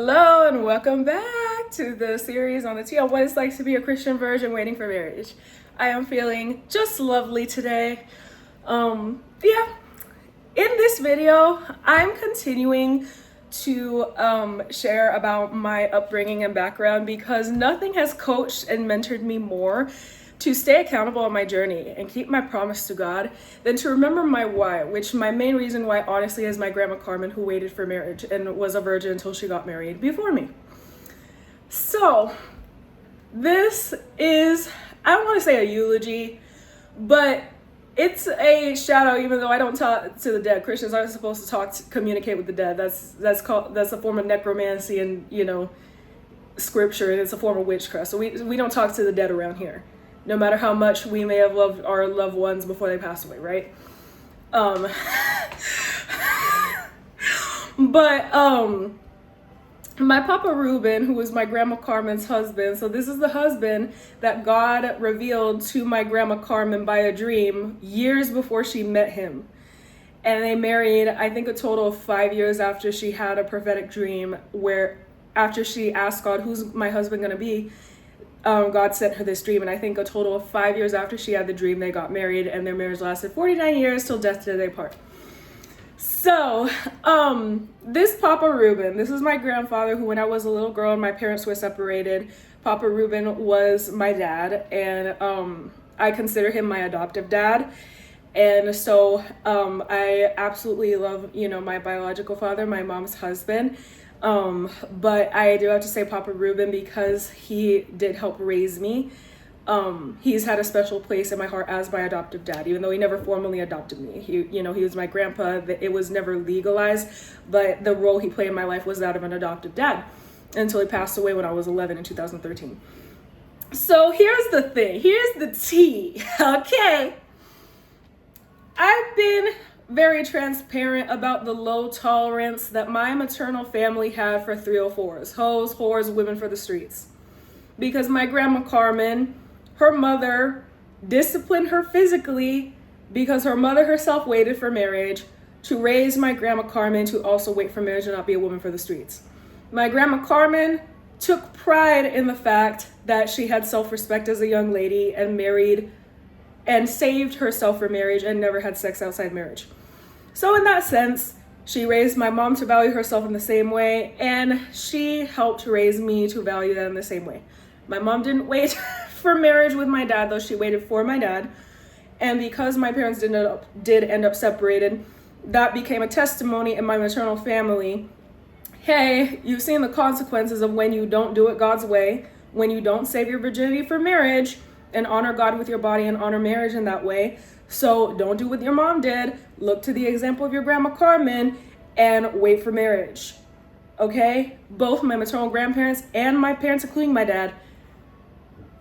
Hello and welcome back to the series on the tea on what it's like to be a Christian virgin waiting for marriage. I am feeling just lovely today. In this video, I'm continuing to share about my upbringing and background because nothing has coached and mentored me more to stay accountable on my journey and keep my promise to God than to remember my why, which my main reason why honestly is my Grandma Carmen, who waited for marriage and was a virgin until she got married before me. So this is, I don't want to say a eulogy, but it's a shout out, even though I don't talk to the dead. Christians aren't supposed to communicate with the dead. That's a form of necromancy and, scripture, and it's a form of witchcraft. So we don't talk to the dead around here, no matter how much we may have loved our loved ones before they passed away, right? My Papa Ruben, who was my Grandma Carmen's husband, so this is the husband that God revealed to my Grandma Carmen by a dream years before she met him. And they married, I think, a total of 5 years after she had a prophetic dream where after she asked God, who's my husband going to be? God sent her this dream, and I think a total of 5 years after she had the dream, they got married, and their marriage lasted 49 years till death did they part. So, this Papa Ruben, this is my grandfather who, when I was a little girl and my parents were separated, Papa Ruben was my dad, and I consider him my adoptive dad. And so I absolutely love, my biological father, my mom's husband. But I do have to say Papa Ruben because he did help raise me. He's had a special place in my heart as my adoptive dad, even though he never formally adopted me. He was my grandpa. It was never legalized, but the role he played in my life was that of an adoptive dad until he passed away when I was 11 in 2013. So here's the thing. Here's the tea. Okay. I've been very transparent about the low tolerance that my maternal family had for 304s, hoes, whores, women for the streets. Because my Grandma Carmen, her mother disciplined her physically because her mother herself waited for marriage to raise my Grandma Carmen to also wait for marriage and not be a woman for the streets. My Grandma Carmen took pride in the fact that she had self-respect as a young lady and married and saved herself for marriage and never had sex outside marriage. So in that sense, she raised my mom to value herself in the same way, and she helped raise me to value that in the same way. My mom didn't wait for marriage with my dad, though she waited for my dad. And because my parents did end up separated, that became a testimony in my maternal family. Hey, you've seen the consequences of when you don't do it God's way, when you don't save your virginity for marriage and honor God with your body and honor marriage in that way. So don't do what your mom did. Look to the example of your Grandma Carmen and wait for marriage. Okay? Both my maternal grandparents and my parents, including my dad,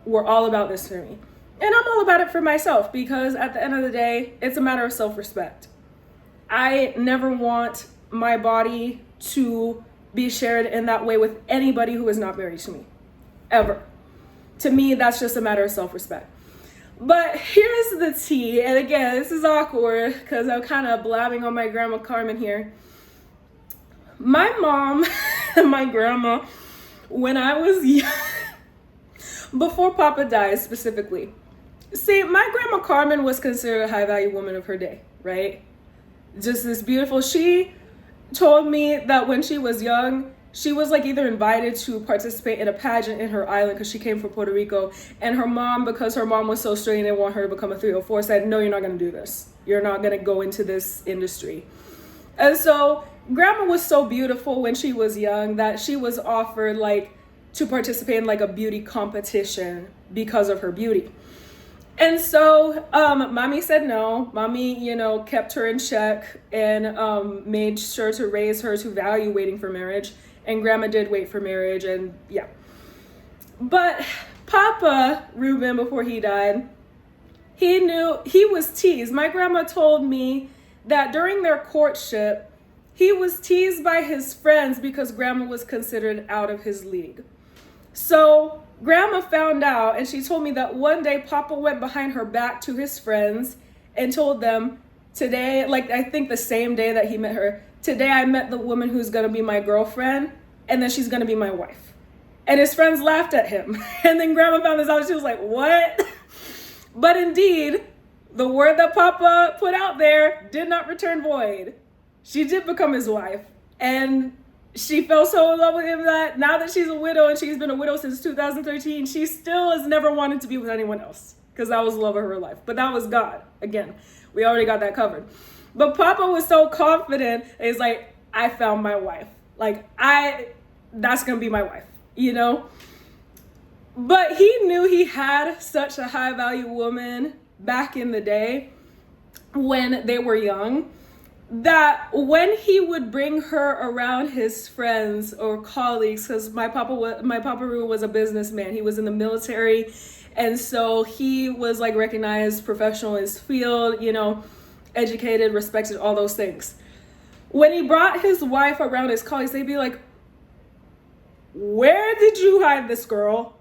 were all about this for me. And I'm all about it for myself because at the end of the day, it's a matter of self-respect. I never want my body to be shared in that way with anybody who is not married to me. Ever. To me, that's just a matter of self-respect. But here's the tea, and again, this is awkward because I'm kind of blabbing on my Grandma Carmen here. My mom and my grandma, when I was young, before Papa died specifically, see, my Grandma Carmen was considered a high-value woman of her day, right? Just this beautiful, she told me that when she was young, she was either invited to participate in a pageant in her island because she came from Puerto Rico, and her mom, because her mom was so straight and didn't want her to become a 304, said, no, you're not going to do this. You're not going to go into this industry. And so Grandma was so beautiful when she was young that she was offered to participate in a beauty competition because of her beauty. And so mommy said no. Mommy, kept her in check and made sure to raise her to value waiting for marriage. And Grandma did wait for marriage, and yeah. But Papa Ruben, before he died, he knew he was teased. My grandma told me that during their courtship, he was teased by his friends because Grandma was considered out of his league. So Grandma found out, and she told me that one day Papa went behind her back to his friends and told them, today, I think the same day that he met her, today I met the woman who's going to be my girlfriend. and then she's going to be my wife. And his friends laughed at him. And then Grandma found this out. She was like, what? But indeed, the word that Papa put out there did not return void. She did become his wife. And she fell so in love with him that now that she's a widow, and she's been a widow since 2013, she still has never wanted to be with anyone else, because that was the love of her life. But that was God. Again, we already got that covered. But Papa was so confident. He's like, I found my wife. Like, that's going to be my wife, you know? But he knew he had such a high value woman back in the day when they were young, that when he would bring her around his friends or colleagues, because my papa Ruben was a businessman. He was in the military. And so he was like recognized professional in his field, you know, educated, respected, all those things. When he brought his wife around his colleagues, they'd be like, where did you hide this girl?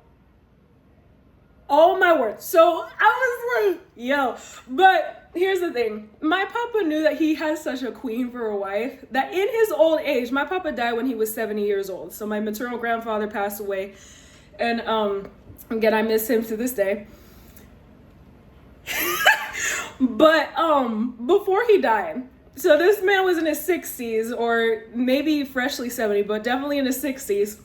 Oh my word. So I was like, yo, but here's the thing. My papa knew that he had such a queen for a wife that in his old age, my papa died when he was 70 years old. So my maternal grandfather passed away. And again, I miss him to this day. But before he died, so this man was in his 60s, or maybe freshly 70, but definitely in his 60s.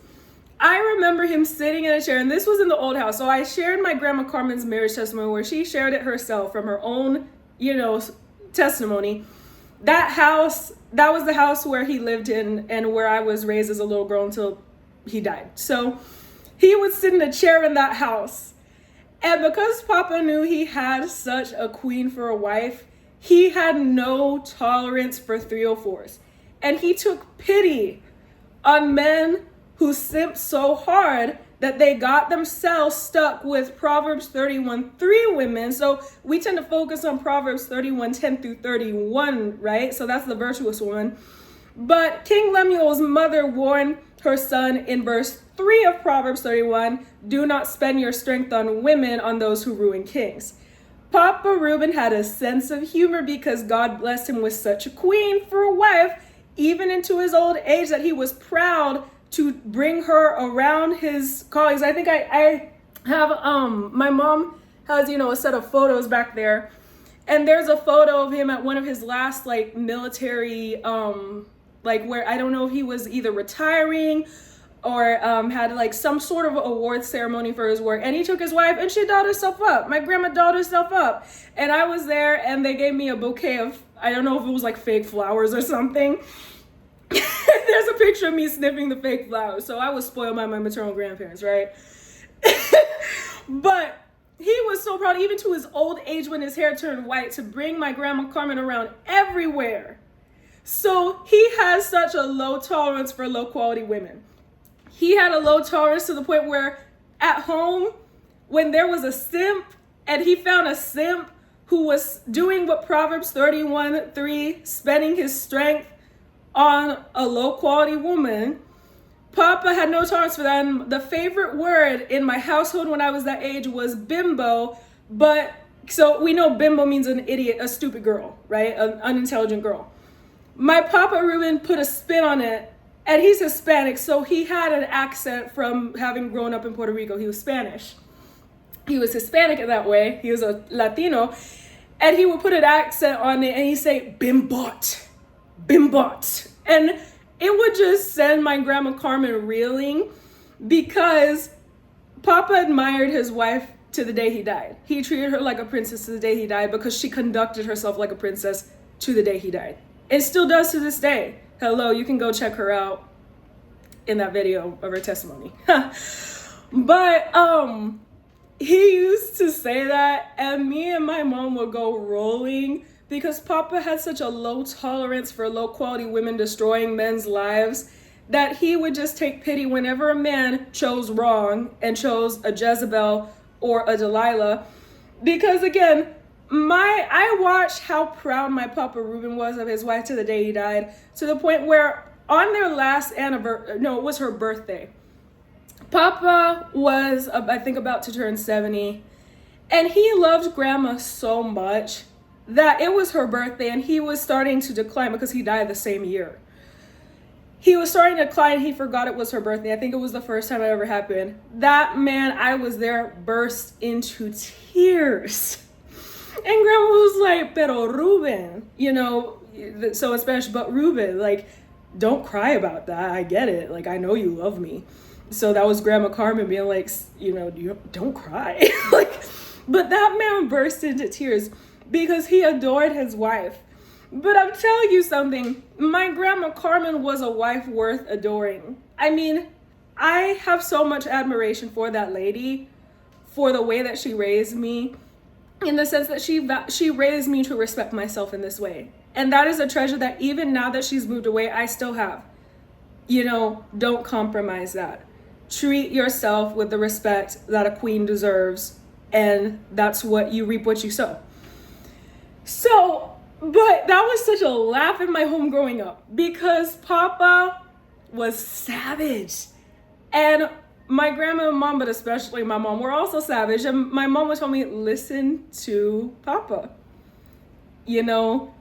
I remember him sitting in a chair, and this was in the old house. So I shared my Grandma Carmen's marriage testimony, where she shared it herself from her own, you know, testimony. That house, that was the house where he lived in and where I was raised as a little girl until he died. So he would sit in a chair in that house. And because Papa knew he had such a queen for a wife, he had no tolerance for 304s. And he took pity on men who simped so hard that they got themselves stuck with Proverbs 31:3 women. So we tend to focus on Proverbs 31:10 through 31, right? So that's the virtuous woman. But King Lemuel's mother warned her son in verse 3 of Proverbs 31, do not spend your strength on women, on those who ruin kings. Papa Ruben had a sense of humor because God blessed him with such a queen for a wife, even into his old age, that he was proud to bring her around his colleagues. I think I have, my mom has, you know, a set of photos back there. And there's a photo of him at one of his last, like, military, like, where I don't know if he was either retiring or had, like, some sort of award ceremony for his work. And he took his wife, and she dolled herself up. My grandma dolled herself up. And I was there, and they gave me a bouquet of, I don't know if it was, like, fake flowers or something. There's a picture of me sniffing the fake flowers. So I was spoiled by my maternal grandparents, right? But he was so proud, even to his old age when his hair turned white, to bring my Grandma Carmen around everywhere. So he has such a low tolerance for low quality women. He had a low tolerance to the point where at home, when there was a simp and he found a simp who was doing what Proverbs 31:3, spending his strength on a low quality woman, Papa had no tolerance for that. And the favorite word in my household when I was that age was bimbo. But so we know bimbo means an idiot, a stupid girl, right? An unintelligent girl. My Papa Ruben put a spin on it, and he's Hispanic, so he had an accent from having grown up in Puerto Rico. He was Spanish. He was Hispanic in that way. He was a Latino, and he would put an accent on it, and he'd say bimbot. Bimbot. And it would just send my Grandma Carmen reeling, because Papa admired his wife to the day he died. He treated her like a princess to the day he died, because she conducted herself like a princess to the day he died. It still does to this day. Hello, you can go check her out in that video of her testimony. But he used to say that, and me and my mom would go rolling, because Papa had such a low tolerance for low quality women destroying men's lives that he would just take pity whenever a man chose wrong and chose a Jezebel or a Delilah. Because again, I watched how proud my Papa Ruben was of his wife to the day he died, to the point where on their last anniversary, no, it was her birthday, Papa was, I think, about to turn 70, and he loved Grandma so much that it was her birthday, and he was starting to decline because he died the same year. he was starting to cry and he forgot it was her birthday. I think it was the first time it ever happened. That man, I was there, burst into tears. And Grandma was like, pero Ruben, you know, so in Spanish, but Ruben, like, don't cry about that. I get it. Like, I know you love me. So that was Grandma Carmen being like, you know, don't cry. Like, but that man burst into tears because he adored his wife. But I'm telling you something, my Grandma Carmen was a wife worth adoring. I mean, I have so much admiration for that lady, for the way that she raised me, in the sense that she raised me to respect myself in this way. And that is a treasure that even now that she's moved away, I still have. You know, don't compromise that. Treat yourself with the respect that a queen deserves, and that's what you reap what you sow. So, but that was such a laugh in my home growing up because Papa was savage. And my grandma and mom, but especially my mom, were also savage. And my mom would tell me, listen to Papa. You know,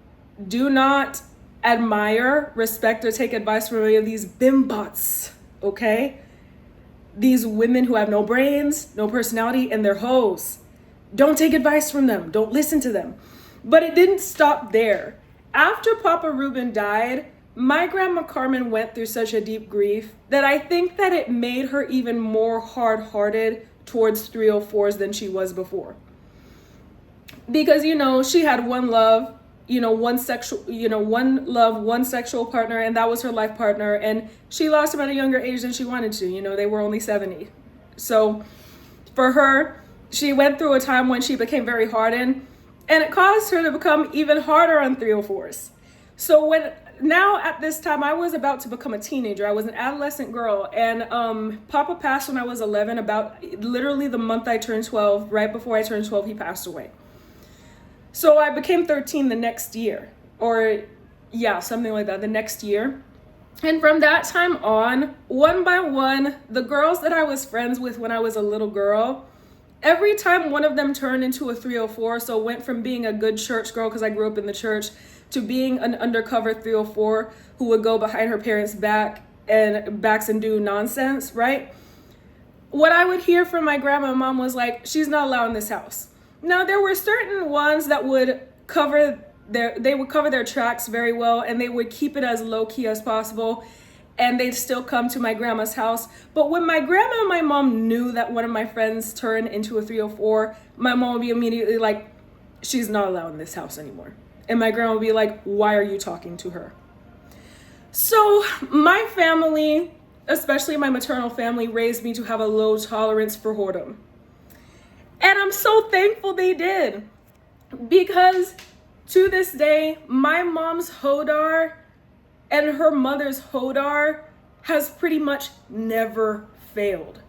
do not admire, respect, or take advice from any of these bimbots, okay? These women who have no brains, no personality, and they're hoes. Don't take advice from them. Don't listen to them. But it didn't stop there. After Papa Ruben died, my Grandma Carmen went through such a deep grief that I think that it made her even more hard-hearted towards 304s than she was before. Because, you know, she had one love, one sexual partner, and that was her life partner. And she lost him at a younger age than she wanted to. You know, they were only 70. So for her, she went through a time when she became very hardened, and it caused her to become even harder on 304s. So now at this time, I was about to become a teenager. I was an adolescent girl, and Papa passed when I was 11, about literally the month I turned 12. Right before I turned 12, he passed away. So I became 13 the next year, or yeah, something like that, the next year. And from that time on, one by one, the girls that I was friends with when I was a little girl, every time one of them turned into a 304, so went from being a good church girl, because I grew up in the church, to being an undercover 304 who would go behind her parents' backs and do nonsense, right? What I would hear from my grandma and mom was like, she's not allowed in this house. Now, there were certain ones that would cover their tracks very well, and they would keep it as low-key as possible, and they'd still come to my grandma's house. But when my grandma and my mom knew that one of my friends turned into a 304, my mom would be immediately like, she's not allowed in this house anymore. And my grandma would be like, why are you talking to her? So my family, especially my maternal family, raised me to have a low tolerance for whoredom. And I'm so thankful they did, because to this day, my mom's hodar and her mother's hodar has pretty much never failed.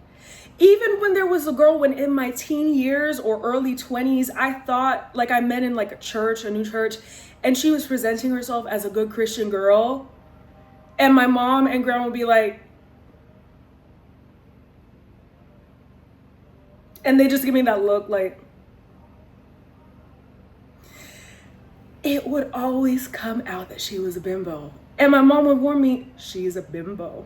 Even when there was a girl when in my teen years or early 20s, I thought, like, I met in like a new church, and she was presenting herself as a good Christian girl. And my mom and grandma would be like, and they just give me that look like, it would always come out that she was a bimbo. And my mom would warn me, she's a bimbo.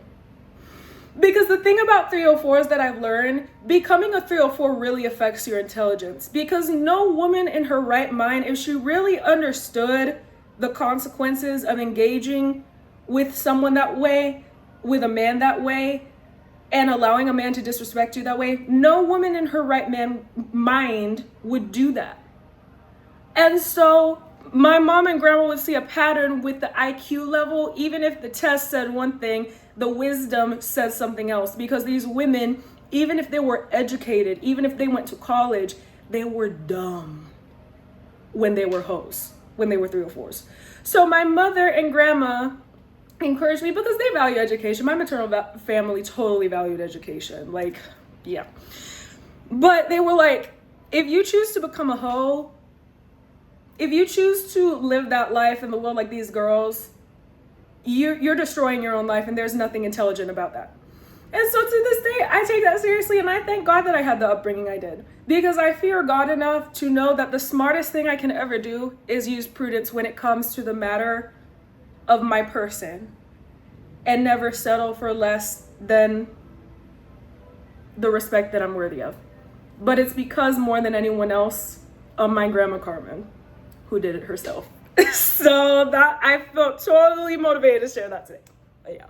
Because the thing about 304s that I've learned, becoming a 304 really affects your intelligence. Because no woman in her right mind, if she really understood the consequences of engaging with someone that way, with a man that way, and allowing a man to disrespect you that way, no woman in her right mind would do that. And so my mom and grandma would see a pattern with the IQ level. Even if the test said one thing, the wisdom says something else. Because these women, even if they were educated, even if they went to college, they were dumb when they were hoes, when they were 304s. So my mother and grandma encouraged me because they value education. My maternal family totally valued education. Like, yeah. But they were like, if you choose to become a hoe, if you choose to live that life in the world like these girls, you're destroying your own life, and there's nothing intelligent about that. And so to this day, I take that seriously, and I thank God that I had the upbringing I did, because I fear God enough to know that the smartest thing I can ever do is use prudence when it comes to the matter of my person. and never settle for less than the respect that I'm worthy of. But it's because more than anyone else of my Grandma Carmen, who did it herself. So that I felt totally motivated to share that today. But yeah.